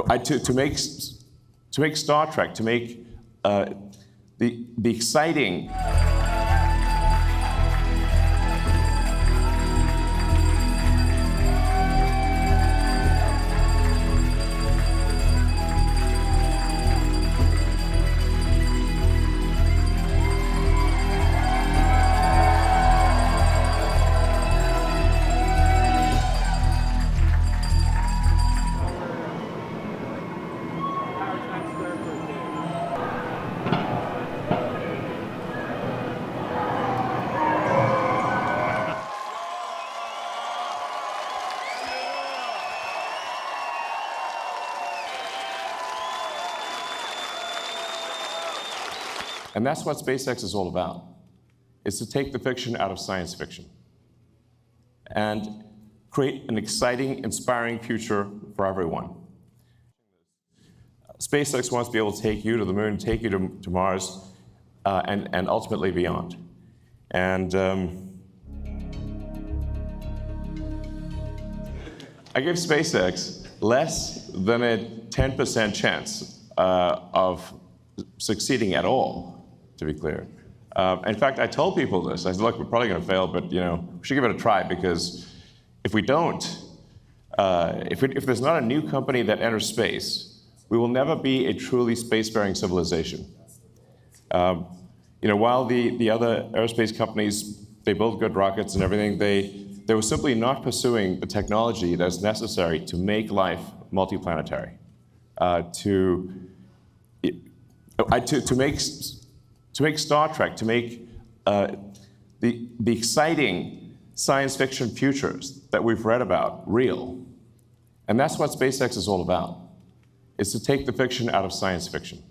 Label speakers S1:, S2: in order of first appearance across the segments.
S1: to make Star Trek, to make the exciting. And that's what SpaceX is all about, is to take the fiction out of science fiction and create an exciting, inspiring future for everyone. SpaceX wants to be able to take you to the moon, take you to Mars, and ultimately beyond. And I give SpaceX less than a 10% chance of succeeding at all, to be clear. In fact, I told people this. I said, look, we're probably going to fail, but we should give it a try, because if we don't, if there's not a new company that enters space, we will never be a truly spacefaring civilization. While the other aerospace companies, they build good rockets and everything, they were simply not pursuing the technology that's necessary to make life multiplanetary, to make Star Trek, to make the exciting science fiction futures that we've read about real. And that's what SpaceX is all about, is to take the fiction out of science fiction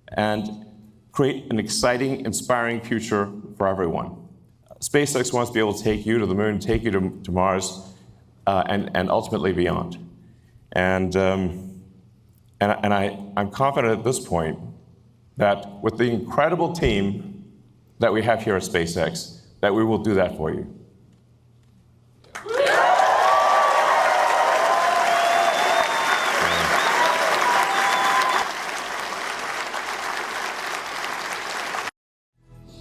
S1: and create an exciting, inspiring future for everyone. SpaceX wants to be able to take you to the moon, take you to Mars, and ultimately beyond. And I'm confident at this point that with the incredible team that we have here at SpaceX, that we will do that for you.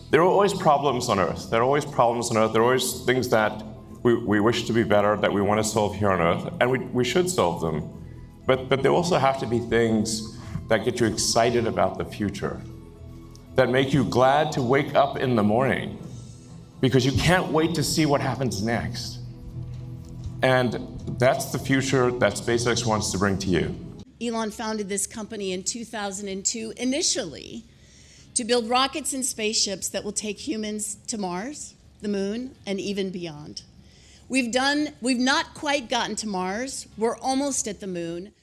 S1: There are always problems on Earth. There are always problems on Earth. There are always things that we wish to be better, that we want to solve here on Earth, and we should solve them. But there also have to be things that get you excited about the future, that make you glad to wake up in the morning because you can't wait to see what happens next. And that's the future that SpaceX wants to bring to you.
S2: Elon founded this company in 2002 initially to build rockets and spaceships that will take humans to Mars, the moon, and even beyond. We've not quite gotten to Mars. We're almost at the moon.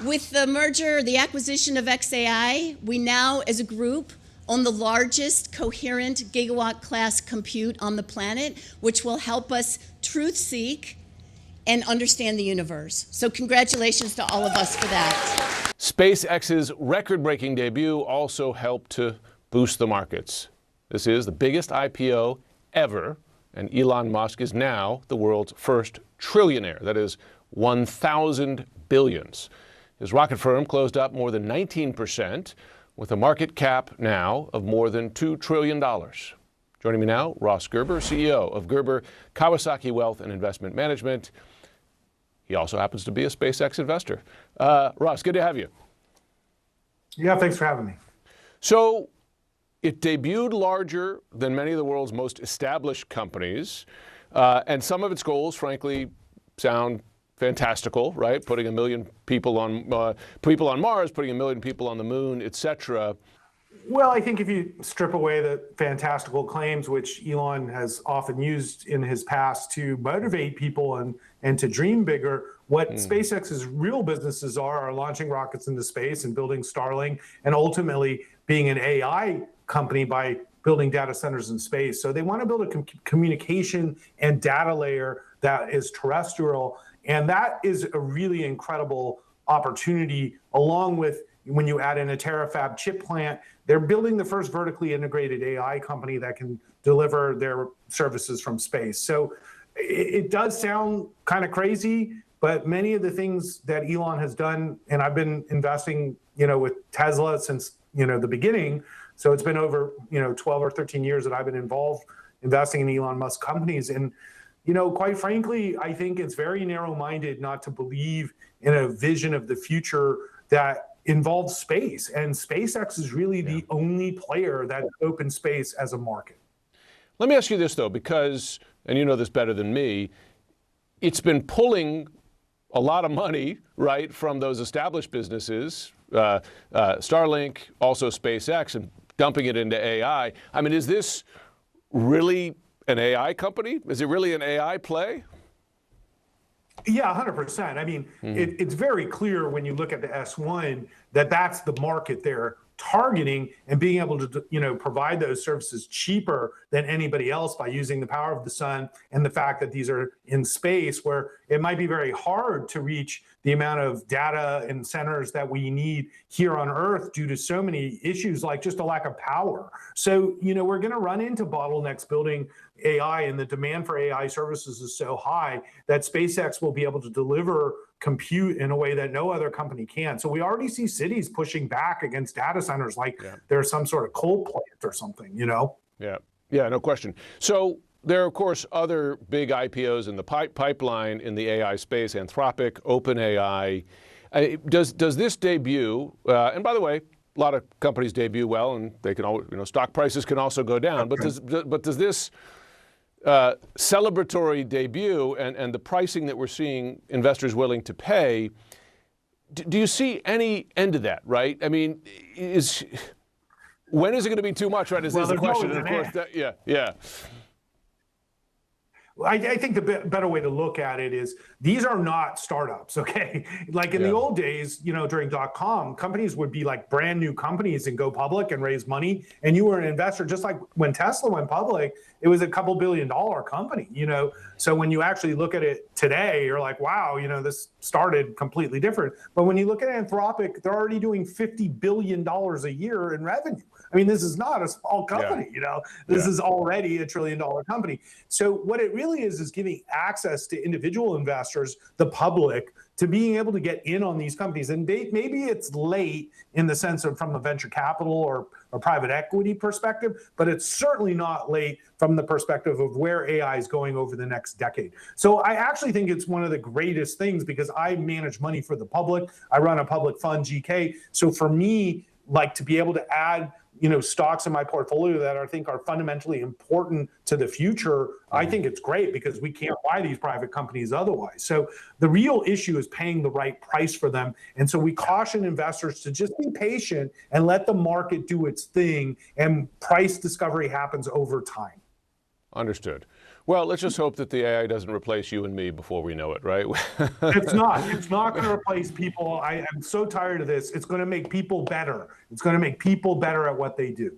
S2: With the merger, the acquisition of xAI, we now, as a group, own the largest coherent gigawatt-class compute on the planet, which will help us truth-seek and understand the universe. So congratulations to all of us for that.
S3: SpaceX's record-breaking debut also helped to boost the markets. This is the biggest IPO ever, and Elon Musk is now the world's first trillionaire. That is 1,000 billions. His rocket firm closed up more than 19%, with a market cap now of more than $2 trillion. Joining me now, Ross Gerber, CEO of Gerber Kawasaki Wealth and Investment Management. He also happens to be a SpaceX investor. Ross, good to have you.
S4: Yeah, thanks for having me.
S3: So it debuted larger than many of the world's most established companies, and some of its goals, frankly, sound fantastical, right? Putting 1 million people on Mars, putting 1 million people on the moon, etc.
S4: Well, I think if you strip away the fantastical claims, which Elon has often used in his past to motivate people and to dream bigger, what SpaceX's real businesses are launching rockets into space and building Starlink, and ultimately being an AI company by building data centers in space. So they want to build a communication and data layer that is terrestrial. And that is a really incredible opportunity, along with when you add in a terafab chip plant. They're building the first vertically integrated AI company that can deliver their services from space. So it does sound kind of crazy, but many of the things that Elon has done, and I've been investing, with Tesla since, the beginning. So it's been over, 12 or 13 years that I've been involved investing in Elon Musk companies. And, quite frankly, I think it's very narrow-minded not to believe in a vision of the future that involves space. And SpaceX is really the only player that's open space as a market.
S3: Let me ask you this, though, because, and you know this better than me, it's been pulling a lot of money, right, from those established businesses, Starlink, also SpaceX, and dumping it into AI. I mean, is this really an AI company? Is it really an AI play?
S4: Yeah, 100%. I mean, it's very clear when you look at the S1 that that's the market they're targeting, and being able to, provide those services cheaper than anybody else by using the power of the sun and the fact that these are in space where it might be very hard to reach the amount of data and centers that we need here on Earth due to so many issues like just a lack of power. So, we're going to run into bottlenecks building AI, and the demand for AI services is so high that SpaceX will be able to deliver compute in a way that no other company can. So we already see cities pushing back against data centers like there's some sort of coal plant or something,
S3: Yeah, no question. So there are, of course, other big IPOs in the pipeline in the AI space, Anthropic, OpenAI. Does this debut, and by the way, a lot of companies debut well, and they can always, stock prices can also go down, but does this celebratory debut and the pricing that we're seeing investors willing to pay, do you see any end to that, right? I mean, when is it going to be too much, right? Is the question. And of course, yeah.
S4: I think the better way to look at it is these are not startups, okay? Like in the old days, during .com, companies would be like brand new companies and go public and raise money, and you were an investor. Just like when Tesla went public, it was a couple $2 billion company, So when you actually look at it today, you're like, wow, this started completely different. But when you look at Anthropic, they're already doing $50 billion a year in revenue. I mean, this is not a small company, This is already $1 trillion company. So what it really is giving access to individual investors, the public, to being able to get in on these companies. And maybe it's late in the sense of from a venture capital or a private equity perspective, but it's certainly not late from the perspective of where AI is going over the next decade. So I actually think it's one of the greatest things because I manage money for the public. I run a public fund, GK. So for me, like to be able to add stocks in my portfolio that I think are fundamentally important to the future, I think it's great because we can't buy these private companies otherwise. So the real issue is paying the right price for them. And so we caution investors to just be patient and let the market do its thing, and price discovery happens over time.
S3: Understood. Well, let's just hope that the AI doesn't replace you and me before we know it, right?
S4: It's not going to replace people. I am so tired of this. It's going to make people better. It's going to make people better at what they do.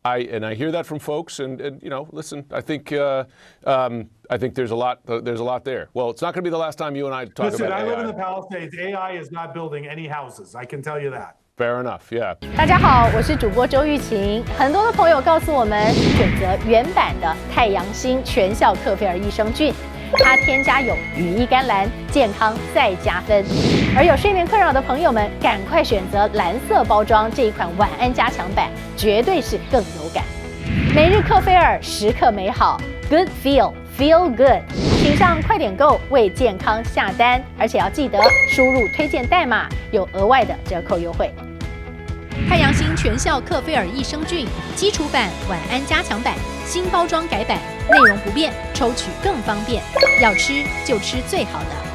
S3: I hear that from folks, and listen, I think there's a lot there. Well, it's not going to be the last time you and I talk about AI.
S4: I live in the Palisades. AI is not building any houses. I can tell you that.
S3: Fair enough, yeah.
S5: 大家好，我是主播周玉琴。很多的朋友告诉我们，选择原版的太阳星全效克菲尔益生菌，它添加有羽衣甘蓝，健康再加分。而有睡眠困扰的朋友们，赶快选择蓝色包装这一款晚安加强版，绝对是更有感。每日克菲尔，时刻美好 ，Good Feel Good。请上快点购为健康下单，而且要记得输入推荐代码，有额外的折扣优惠。太阳星全效克菲尔益生菌基础版、晚安加强版新包装改版，内容不变，抽取更方便。要吃就吃最好的。